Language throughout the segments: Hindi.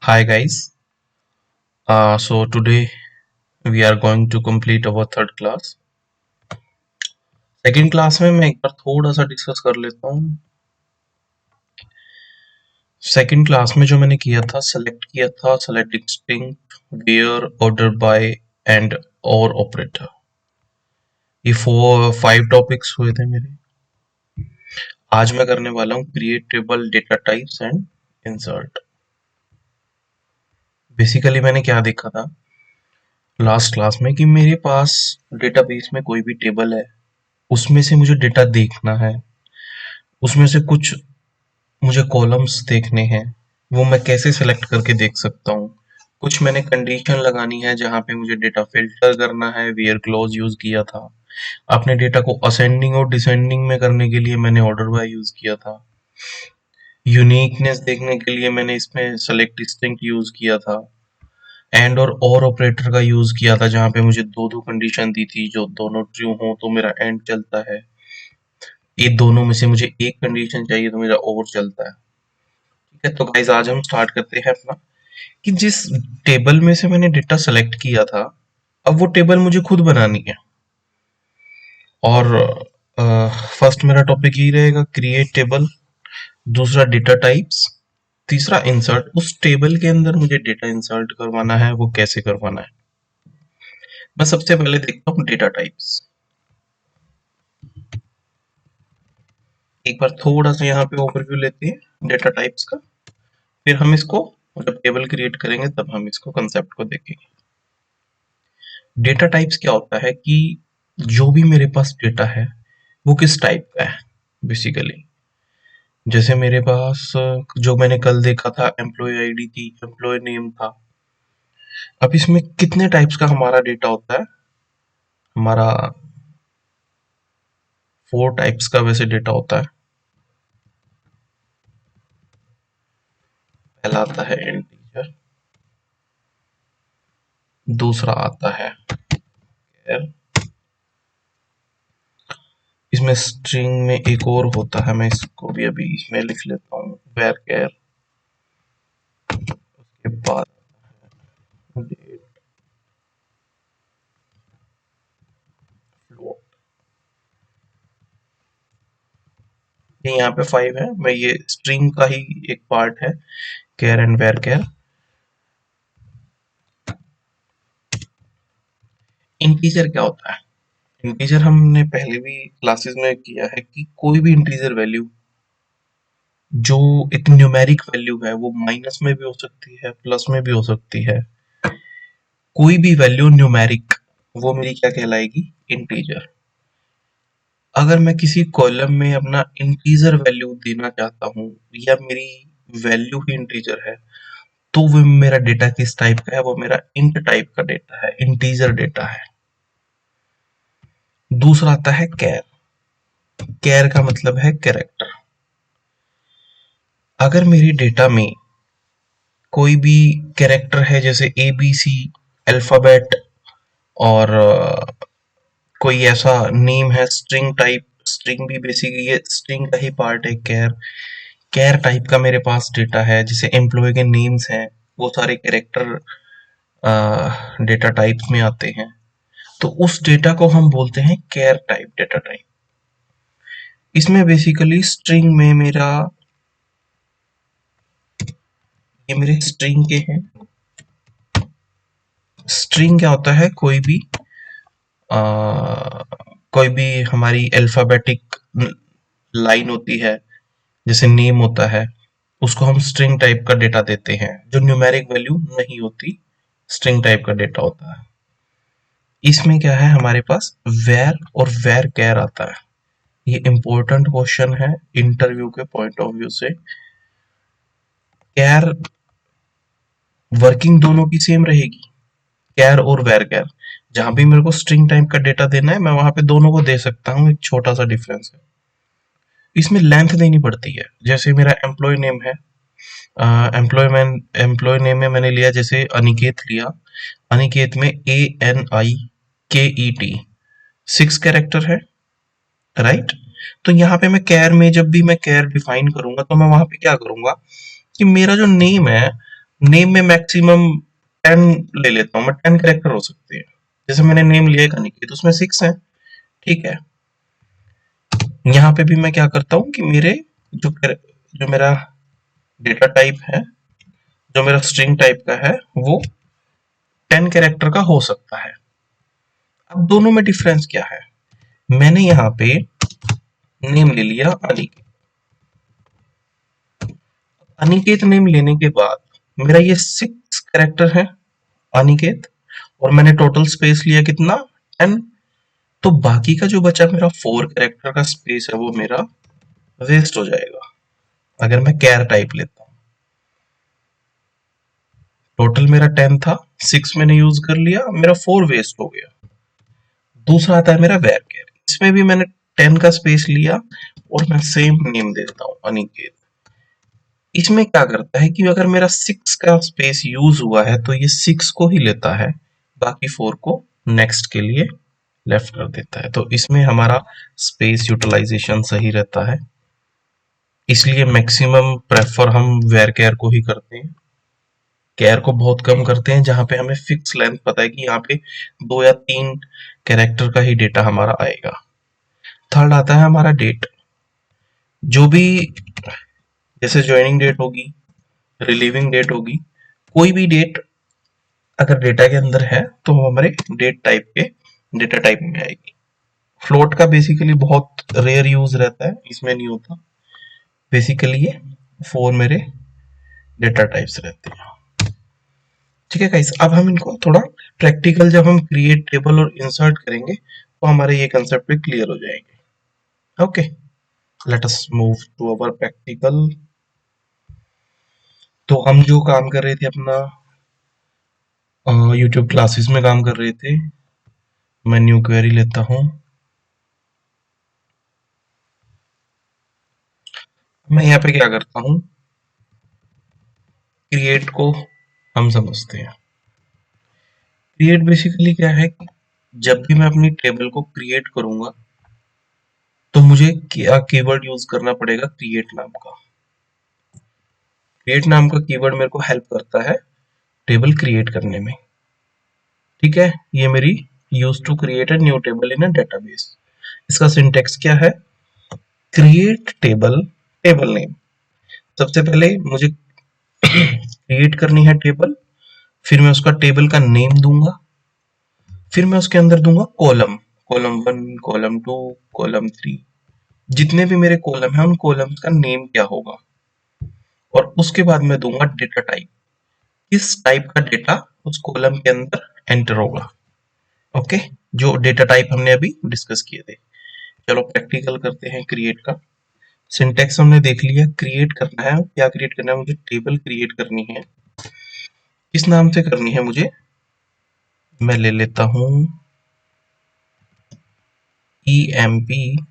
Hi guys. So today we are going to complete our third class. Second class में मैं एक बार थोड़ा सा डिस्कस कर लेता हूँ. सेकेंड क्लास में जो मैंने किया था select distinct where order by and और ऑपरेटर. ये 5 टॉपिक्स हुए थे मेरे. आज मैं करने वाला हूँ create table, data types and insert. Basically मैंने क्या देखा था लास्ट क्लास में कि मेरे पास डेटाबेस में कोई भी टेबल है, उसमें से मुझे डेटा देखना है, उसमें से कुछ मुझे कॉलम्स देखने हैं, वो मैं कैसे सिलेक्ट करके देख सकता हूँ. कुछ मैंने कंडीशन लगानी है जहाँ पे मुझे डेटा फिल्टर करना है. वेयर क्लॉज यूज किया था. अपने डेटा को असेंडिंग और डिसेंडिंग में करने के लिए मैंने ऑर्डर बाय यूज किया था. यूनिकनेस देखने के लिए मैंने इसमें सेलेक्ट डिस्टिंक्ट यूज किया था. एंड और ऑपरेटर का यूज किया था जहाँ पे मुझे दो दो कंडीशन दी थी, जो दोनों ट्रू हो तो मेरा एंड चलता है, ये दोनों में से मुझे एक कंडीशन चाहिए तो मेरा और चलता है. ठीक है, तो गाइस आज हम स्टार्ट करते हैं अपना कि जिस टेबल में से मैंने डेटा सेलेक्ट किया था, अब वो टेबल मुझे खुद बनानी है. और फर्स्ट मेरा टॉपिक यही रहेगा, क्रिएट टेबल. दूसरा डेटा टाइप्स. तीसरा इंसर्ट. उस टेबल के अंदर मुझे डेटा इंसर्ट करवाना है, वो कैसे करवाना है. मैं सबसे पहले देखता हूँ डेटा टाइप्स. एक बार थोड़ा सा यहाँ पे ओवरव्यू लेते हैं डेटा टाइप्स का. फिर हम इसको जब टेबल क्रिएट करेंगे तब हम इसको कंसेप्ट को देखेंगे. डेटा टाइप्स क्या होता है कि जो भी मेरे पास डेटा है वो किस टाइप का है. बेसिकली जैसे मेरे पास जो मैंने कल देखा था एम्प्लॉय आईडी थी, एम्प्लॉय नेम था. अब इसमें कितने टाइप्स का हमारा डेटा होता है. हमारा 4 टाइप्स का वैसे डेटा होता है. पहला आता है इंटीजर. दूसरा आता है कैर. इसमें स्ट्रिंग में एक और होता है, मैं इसको भी अभी इसमें लिख लेता हूँ, वेर कैर. उसके बाद डेट फ्लोट. ये यहाँ पे 5 है. मैं ये स्ट्रिंग का ही एक पार्ट है, char and varchar. Integer क्या होता है. इंटीजर हमने पहले भी क्लासेस में किया है कि कोई भी इंटीजर वैल्यू जो एक न्यूमेरिक वैल्यू है, वो माइनस में भी हो सकती है, प्लस में भी हो सकती है. कोई भी वैल्यू न्यूमेरिक, वो मेरी क्या कहलाएगी, इंटीजर. अगर मैं किसी कॉलम में अपना इंटीजर वैल्यू देना चाहता हूँ या मेरी वैल्यू ही इंटीजर है, तो वो मेरा डेटा किस टाइप का है, वो मेरा इंट टाइप का डेटा है, इंटीजर डेटा है. दूसरा आता है कैर. कैर का मतलब है कैरेक्टर. अगर मेरी डेटा में कोई भी कैरेक्टर है, जैसे ए बी सी अल्फाबेट, और कोई ऐसा नेम है स्ट्रिंग टाइप. स्ट्रिंग भी बेसिकली ये स्ट्रिंग का ही पार्ट है. कैर कैर टाइप का मेरे पास डेटा है, जैसे एम्प्लॉय के नेम्स हैं, वो सारे कैरेक्टर डेटा टाइप्स में आते हैं. तो उस डेटा को हम बोलते हैं कैर टाइप डेटा टाइप. इसमें बेसिकली स्ट्रिंग में मेरा, ये मेरे स्ट्रिंग के हैं. स्ट्रिंग क्या होता है, कोई भी हमारी अल्फाबेटिक लाइन होती है, जैसे नेम होता है, उसको हम स्ट्रिंग टाइप का डेटा देते हैं, जो न्यूमेरिक वैल्यू नहीं होती, स्ट्रिंग टाइप का डेटा होता है. इसमें क्या है, हमारे पास वेर और वेर कैर आता है. ये इंपॉर्टेंट क्वेश्चन है इंटरव्यू के पॉइंट ऑफ व्यू से. कैर वर्किंग दोनों की सेम रहेगी, कैर और वेर कैर. जहां भी मेरे को स्ट्रिंग टाइप का डेटा देना है, मैं वहां पे दोनों को दे सकता हूँ. एक छोटा सा डिफरेंस है, इसमें लेंथ देनी पड़ती है. जैसे मेरा एम्प्लॉय नेम है, एम्प्लॉय नेम में मैंने लिया जैसे अनिकेत लिया. अनिकेत में ANIKET 6 कैरेक्टर है, राइट. तो यहाँ पे मैं कैर में, जब भी मैं कैर डिफाइन करूंगा, तो मैं वहां पे क्या करूंगा कि मेरा जो नेम है नेम में मैक्सिमम 10 ले लेता हूँ मैं, 10 कैरेक्टर हो सकते हैं। जैसे मैंने नेम लिया है अनिकेत, उसमें 6 है, ठीक है। यहाँ पे भी मैं क्या करता हूँ कि मेरे जो मेरा डेटा टाइप है, जो मेरा स्ट्रिंग टाइप का है, वो 10 कैरेक्टर का हो सकता है। अब दोनों में डिफरेंस क्या है? मैंने यहाँ पे नेम ले लिया अनिकेत। अनिकेत नेम लेने के बाद मेरा ये 6 कैरेक्टर है अनिकेत, और मैंने टोटल स्पेस लिया कितना, 10। तो बाकी का जो बचा मेरा 4 कैरेक्टर का स्पेस है, वो मेरा वेस्ट हो जाएगा अगर मैं कैर टाइप लेता हूँ। टोटल मेरा 10 था, 6 मैंने यूज कर लिया, मेरा 4 वेस्ट हो गया। दूसरा आता है मेरा वेर कैर, इसमें भी मैंने 10 का स्पेस लिया और मैं सेम नेम देता हूँ अनिकेत। इसमें क्या करता है कि अगर मेरा 6 का स्पेस यूज हुआ है तो ये 6 को ही लेता है, बाकी 4 को नेक्स्ट के लिए लेफ्ट कर देता है। तो इसमें हमारा स्पेस यूटिलाइजेशन सही रहता है, इसलिए मैक्सिमम प्रेफर हम वेर केयर को ही करते हैं। केयर को बहुत कम करते हैं जहां पे हमें फिक्स लेंथ पता है कि यहाँ पे 2 या 3 कैरेक्टर का ही डेटा हमारा आएगा। थर्ड आता है हमारा डेट। जो भी, जैसे ज्वाइनिंग डेट होगी, रिलीविंग डेट होगी, कोई भी डेट अगर डेटा के अंदर है तो वो हमारे डेट टाइप के डेटा टाइप में आएगी। फ्लोट का बेसिकली बहुत रेयर यूज रहता है, इसमें नहीं होता। बेसिकली ये 4 मेरे डेटा टाइप्स रहते हैं। ठीक है गाइस, अब हम इनको थोड़ा प्रैक्टिकल जब हम क्रिएट टेबल और इंसर्ट करेंगे तो हमारे ये कंसेप्ट भी क्लियर हो जाएंगे। Okay, let us move to our practical. तो हम जो काम कर रहे थे अपना यूट्यूब क्लासेस में काम कर रहे थे, मैं न्यू क्वेरी लेता हूँ। मैं यहाँ पे क्या करता हूँ, क्रिएट को हम समझते हैं। क्रिएट बेसिकली क्या है कि जब भी मैं अपनी टेबल को क्रिएट करूंगा तो मुझे क्या कीवर्ड यूज करना पड़ेगा, क्रिएट नाम का। क्रिएट नाम का कीवर्ड मेरे को हेल्प करता है टेबल क्रिएट करने में। ठीक है, ये मेरी use to create a new table in a database. इसका सिंटेक्स क्या है, क्रिएट टेबल, टेबल नेम। सबसे पहले मुझे क्रिएट करनी है टेबल, फिर मैं उसका टेबल का नेम दूंगा, फिर मैं उसके अंदर दूंगा कॉलम, कॉलम 1, कॉलम 2, कॉलम 3। जितने भी मेरे कॉलम है उन कॉलम्स का नेम क्या होगा, और उसके बाद मैं दूंगा डेटा टाइप, किस टाइप का डेटा उस कॉलम के अंदर एंटर होगा। ओके, जो डेटा टाइप हमने अभी डिस्कस किए थे। चलो प्रैक्टिकल करते हैं क्रिएट का। सिंटेक्स हमने देख लिया, क्रिएट करना है, क्या क्रिएट करना है, मुझे टेबल क्रिएट करनी है। किस नाम से करनी है मुझे, मैं ले लेता हूं emp1।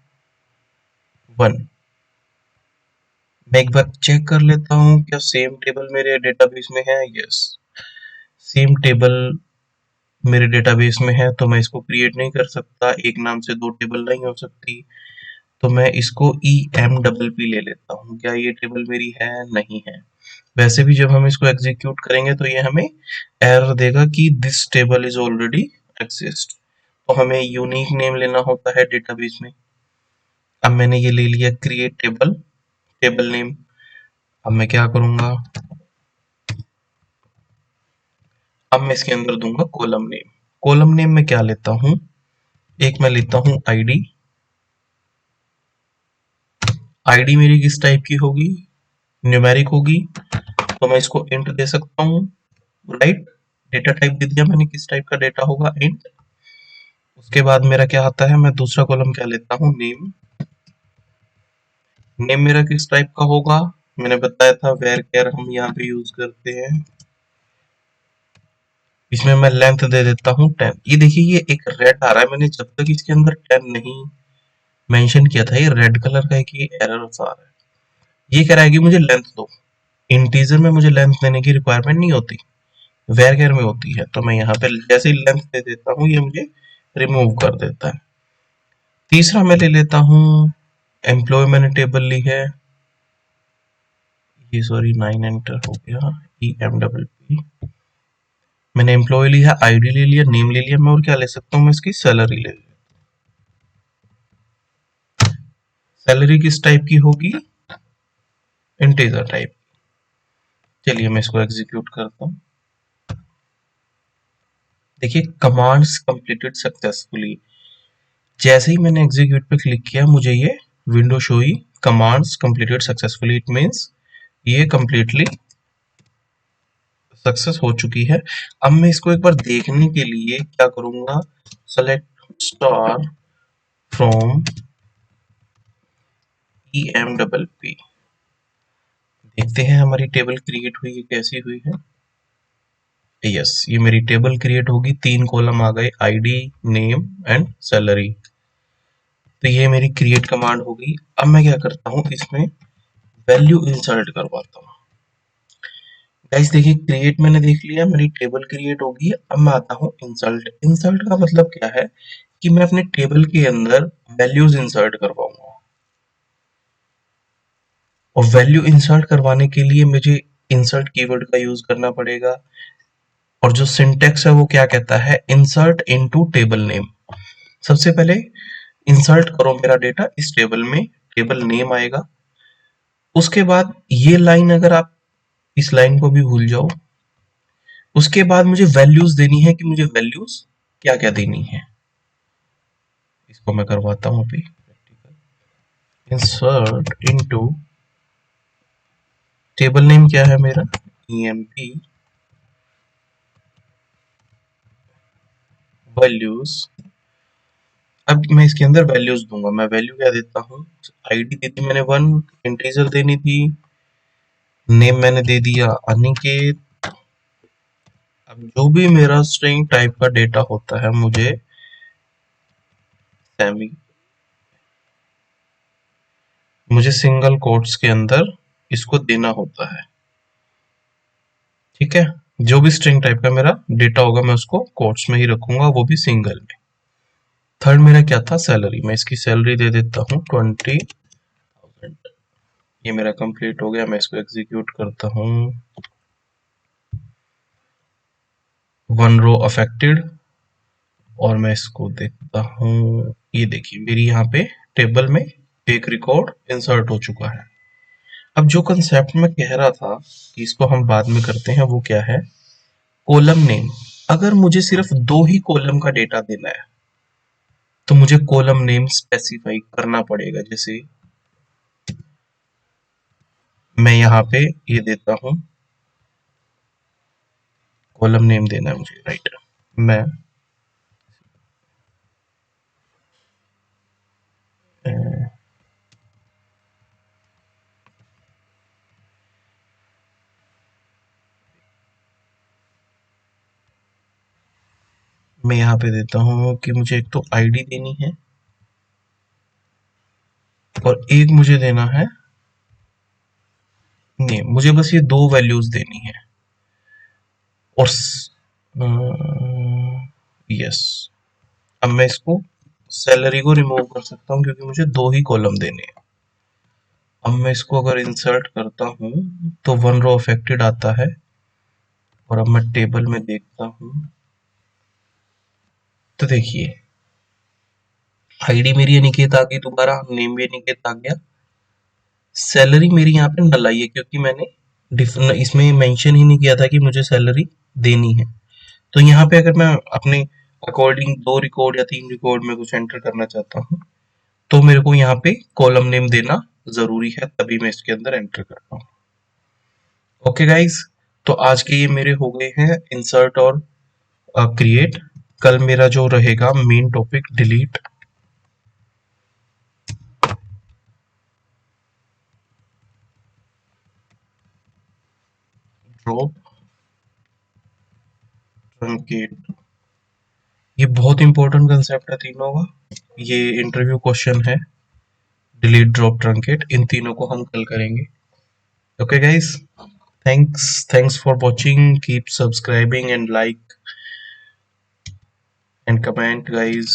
मैं एक बार चेक कर लेता हूँ क्या सेम टेबल मेरे डेटाबेस में है। यस, सेम टेबल मेरे डेटाबेस में है, तो मैं इसको क्रिएट नहीं कर सकता, एक नाम से 2 टेबल नहीं हो सकती। तो मैं इसको EMPP ले लेता हूँ। क्या ये टेबल मेरी है, नहीं है। वैसे भी जब हम इसको एग्जीक्यूट करेंगे तो ये हमें एरर देगा कि this table is already exist. तो हमें यूनिक नेम लेना होता है डेटाबेस में। अब मैंने ये ले लिया क्रिएट टेबल, टेबल नेम। अब मैं क्या करूंगा, अब मैं इसके अंदर दूंगा कॉलम नेम। कॉलम नेम में क्या लेता हूं, एक मैं लेता हूं आईडी। आईडी मेरी किस टाइप की होगी, न्यूमेरिक होगी, तो मैं इसको इंट दे सकता हूँ। राइट, डेटा टाइप दे दिया मैंने, किस टाइप का डेटा होगा, इंट। उसके बाद मेरा क्या आता है, मैं दूसरा कॉलम क्या लेता हूँ, नेम। नेम मेरा किस टाइप का होगा, मैंने बताया था वेर केयर हम यहाँ पे यूज करते हैं। इसमें मैं लेंथ दे देता हूँ 10। ये देखिए ये एक रेड आ रहा है, मैंने जब तक इसके अंदर 10 नहीं मेंशन किया था, ये रेड कलर का एक ये एरर सा आ रहा है। ये कह रहा है कि मुझे लेंथ दो। इंटीजर में मुझे लेंथ देने की रिक्वायरमेंट नहीं होती, वेर केयर में होती है। तो मैं यहाँ पे जैसे ही लेंथ दे देता हूँ ये मुझे रिमूव कर देता है। तीसरा मैं ले लेता हूँ एम्प्लॉय, मैंने टेबल ली है, ये सॉरी 9 एंटर हो गया, EMPP। मैंने एम्प्लॉय लिया, आईडी ले लिया, नेम ले लिया, मैं और क्या ले सकता हूँ, मैं इसकी सैलरी ले लिया। सैलरी किस टाइप की होगी, इंटीजर टाइप। चलिए मैं इसको एग्जीक्यूट करता हूँ। देखिए कमांड्स कंप्लीटेड सक्सेसफुली। जैसे ही मैंने एग्जीक्यूट पे क्लिक किया मुझे ये विंडो शो हुई, commands completed successfully. It means ये कंप्लीटली सक्सेस हो चुकी है। अब मैं इसको एक बार देखने के लिए क्या करूंगा, सेलेक्ट स्टार फ्रॉम EMPP। देखते हैं हमारी टेबल क्रिएट हुई है कैसी हुई है। यस, ये मेरी टेबल क्रिएट होगी, 3 कॉलम आ गए, आईडी, नेम एंड सैलरी। तो ये मेरी क्रिएट कमांड होगी। अब मैं क्या करता हूँ, इसमें वैल्यू इंसर्ट करवाता हूँ। गाइस देखिए क्रिएट मैंने देख लिया, मेरी टेबल क्रिएट होगी। अब मैं आता हूँ इंसर्ट। इंसर्ट का मतलब क्या है कि मैं अपने टेबल के अंदर वैल्यूज इंसर्ट करवाऊंगा। और वैल्यू इंसर्ट करवाने के लिए मुझे इंसर्ट कीवर्ड का यूज करना पड़ेगा। और जो सिंटेक्स है वो क्या कहता है, इंसर्ट इनटू टेबल नेम। सबसे पहले इंसर्ट करो मेरा डेटा इस टेबल में, टेबल नेम आएगा। उसके बाद ये लाइन अगर आप इस लाइन को भी भूल जाओ, उसके बाद मुझे वैल्यूज देनी है कि मुझे वैल्यूज क्या क्या देनी है। इसको मैं करवाता हूँ अभी। इंसर्ट इनटू टेबल नेम क्या है मेरा, EMP वैल्यूज। अब मैं इसके अंदर वैल्यूज दूंगा। मैं वैल्यू क्या देता हूँ, आईडी दी थी मैंने 1, इंटीजर देनी थी, नेम मैंने दे दिया अनिकेत। अब जो भी मेरा स्ट्रिंग टाइप का डेटा होता है मुझे सेमी, मुझे सिंगल कोट्स के अंदर इसको देना होता है। ठीक है, जो भी स्ट्रिंग टाइप का मेरा डेटा होगा मैं उसको कोट्स में ही रखूंगा, वो भी सिंगल में। थर्ड मेरा क्या था, सैलरी। मैं इसकी सैलरी दे देता हूँ 20,000। ये मेरा कंप्लीट हो गया। मैं इसको एग्जीक्यूट करता हूँ। 1 रो अफेक्टेड। और मैं इसको देखता हूँ, ये देखिए मेरी यहाँ पे टेबल में एक रिकॉर्ड इंसर्ट हो चुका है। अब जो कंसेप्ट मैं कह रहा था कि इसको हम बाद में करते हैं, वो क्या है, कॉलम नेम। अगर मुझे सिर्फ 2 ही कॉलम का डेटा देना है तो मुझे कॉलम नेम स्पेसिफाई करना पड़ेगा। जैसे मैं यहाँ पे ये देता हूँ, कॉलम नेम देना है मुझे, राइट। मैं अ, मैं यहाँ पे देता हूँ कि मुझे एक तो आईडी देनी है और एक मुझे देना है नेम। मुझे बस ये 2 वैल्यूज देनी है। और यस, अब मैं इसको सैलरी को रिमूव कर सकता हूँ क्योंकि मुझे 2 ही कॉलम देने हैं। अब मैं इसको अगर इंसर्ट करता हूँ तो 1 रो अफेक्टेड आता है। और अब मैं टेबल में देखता हूँ तो देखिए आईडी मेरी अनिकेत आ गई, दोबारा नेम भी अनिकेत आ गया। सैलरी मेरी यहाँ पे नल आई है क्योंकि मैंने इसमें मेंशन ही नहीं किया था कि मुझे सैलरी देनी है। तो यहाँ पे अगर मैं अपने अकॉर्डिंग 2 रिकॉर्ड या 3 रिकॉर्ड में कुछ एंटर करना चाहता हूँ तो मेरे को यहाँ पे कॉलम नेम देना जरूरी है, तभी मैं इसके अंदर एंटर करता हूँ। ओके गाइस, तो आज के ये मेरे हो गए हैं इंसर्ट और क्रिएट। कल मेरा जो रहेगा main topic delete, drop, truncate. ये बहुत इंपॉर्टेंट कंसेप्ट है तीनों का। ये इंटरव्यू क्वेश्चन है, डिलीट, ड्रॉप, ट्रंकेट। इन तीनों को हम कल करेंगे। Okay guys, thanks for watching, keep subscribing and like and comment guys.